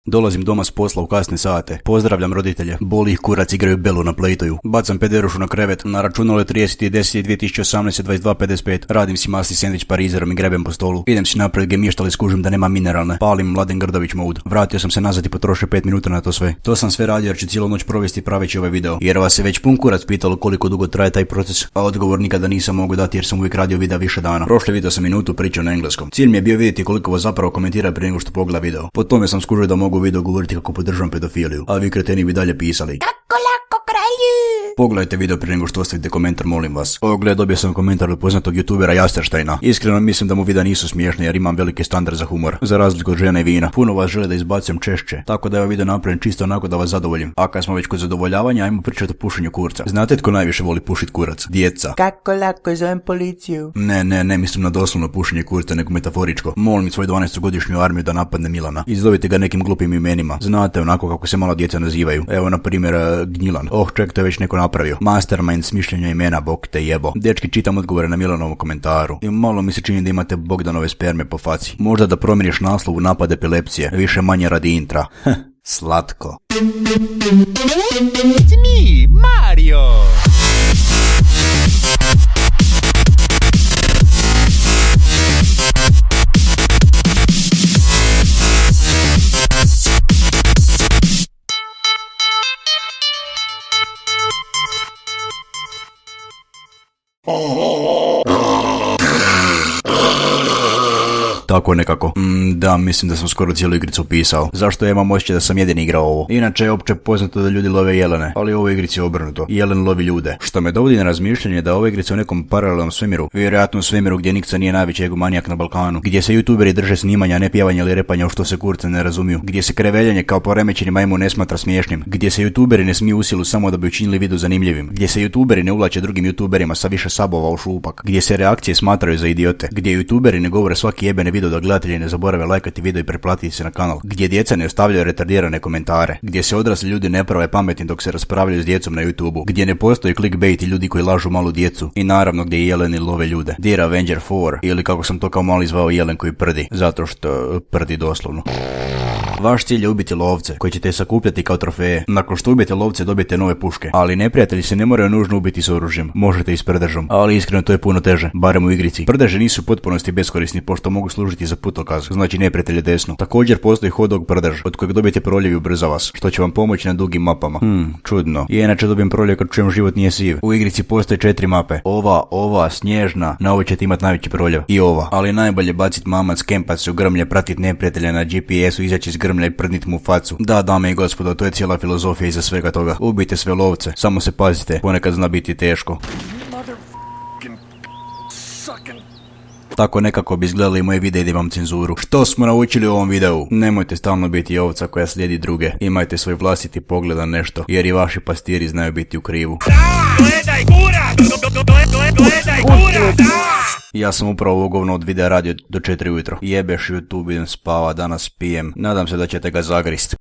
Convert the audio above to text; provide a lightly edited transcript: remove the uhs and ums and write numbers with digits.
Dolazim doma s posla u kasne sate. Pozdravljam roditelje. Boli ih kurac, igraju belu na Playtoju. Bacam pederušu na krevet. Na računalu je 30.10.2018 22.55. Radim si masni sendvič parizerom i grebem po stolu. Idem si napred gemištali skužim da nema mineralne. Palim Mladen Grdović mode. Vratio sam se nazad i potrošio 5 minuta na to sve. To sam sve radio jer ću cijelu noć provesti praveći ovaj video. Jer vas se već pun kurac pitalo koliko dugo traje taj proces, a odgovor nikada nisam mogao dati jer sam uvijek radio video više dana. Prošli video sam minutu pričao na engleskom. Cilj mi je bio vidjeti koliko vas zapravo komentira prije nego što pogleda video. Po tome sam skužio da mogu u video govoriti kako podržam pedofiliju, a vi kreteni bi dalje pisali kako lako kralju. Pogledajte video prije nego što ostavite komentar, molim vas. Ogled, dobio sam komentar od poznatog youtubera Jasterštajna. Iskreno mislim da mu videa nisu smiješne jer imam veliki standard za humor, za razliku od žene i vina. Puno vas žele da izbacujem češće, tako da je ovaj video napravljen čisto onako da vas zadovoljim. A kad smo već kod zadovoljavanja, ajmo pričati o pušenju kurca. Znate tko najviše voli pušit kurac? Djeca. Kako lako, zovem policiju. Ne mislim na doslovno pušenje kurca, nego metaforičko. Molim svoju 12-godišnju armiju da napadne Milana. Izovite ga nekim glupim imenima. Znate onako kako se malo djeca nazivaju. Evo na primjer Gnjilan. Ček, to je već neko napravio. Mastermind smišljenja imena, bog te jebo. Dečki, čitam odgovore na Milanovom komentaru. I malo mi se čini da imate Bogdanove sperme po faci. Možda da promijeniš naslov u napad epilepsije. Više manje radi intra. Slatko. It's me, Mario! Tako nekako. Da, mislim da sam skoro cijelu igricu upisao. Zašto ja imam osjećaj da sam jedini igrao ovo? Inače je opće poznato da ljudi love jelene, ali u ovoj igrici je obrnuto. Jelen lovi ljude. Što me dovodi na razmišljanje da ova igrica u nekom paralelnom svemiru, vjerojatno u svemiru gdje Nikca nije najveći egomanijak na Balkanu, gdje se youtuberi drže snimanja, ne pjevanja ili repanja u što se kurce ne razumiju, gdje se kreveljanje kao poremećeni majmu ne smatra smiješnim, gdje se youtuberi ne smiju u silu samo da bi učinili video zanimljivim, gdje se youtuberi ne uvlače drugim youtuberima sa više sabova u šupak, gdje se reakcije smatraju za idiote, gdje youtuberi ne govore svaki jebene video da gledatelji ne zaborave lajkati video i preplatiti se na kanal, gdje djeca ne ostavljaju retardirane komentare, gdje se odrasli ljudi ne prave pametni dok se raspravljaju s djecom na YouTubeu, gdje ne postoji clickbait i ljudi koji lažu malu djecu i naravno gdje jeleni love ljude. Dear Avenger 4 ili kako sam to kao mali zvao jelen koji prdi, zato što prdi doslovno. Vaš cilj je ubiti lovce, koji ćete sakupljati kao trofeje. Nakon što ubijete lovce dobijete nove puške. Ali neprijatelji se ne moraju nužno ubiti s oružjem. Možete i s prdežom. Ali iskreno to je puno teže, barem u igrici. Prdeže nisu u potpunosti beskorisni pošto mogu služiti za putokaz, znači neprijatelj je desno. Također postoji hot dog prdež, od kojeg dobijete proljev i ubrza vas, što će vam pomoći na dugim mapama. Čudno. I inače dobijem proljev kad čujem život nije siv. U igrici postoje 4 mape. Ova, snježna, na ovoj ćete imati najveći proljev. I ova. Ali najbolje bacit mamac, kempat se u grmlje, pratit neprijatelja na GPS-u, izaći iz grmlja i prdnit mu facu. Da, dame i gospodo, to je cijela filozofija iza svega toga. Ubijte sve lovce, samo se pazite, ponekad zna biti teško. Tako nekako bi izgledali moje videe da imam cenzuru. Što smo naučili u ovom videu? Nemojte stalno biti ovca koja slijedi druge. Imajte svoj vlastiti pogled na nešto, jer i vaši pastiri znaju biti u krivu. Gledaj kurac! Gledaj kurac! Ja sam upravo ovo govno od videa radio do 4 ujutro. Jebeš YouTube, idem spava, danas pijem. Nadam se da ćete ga zagrist.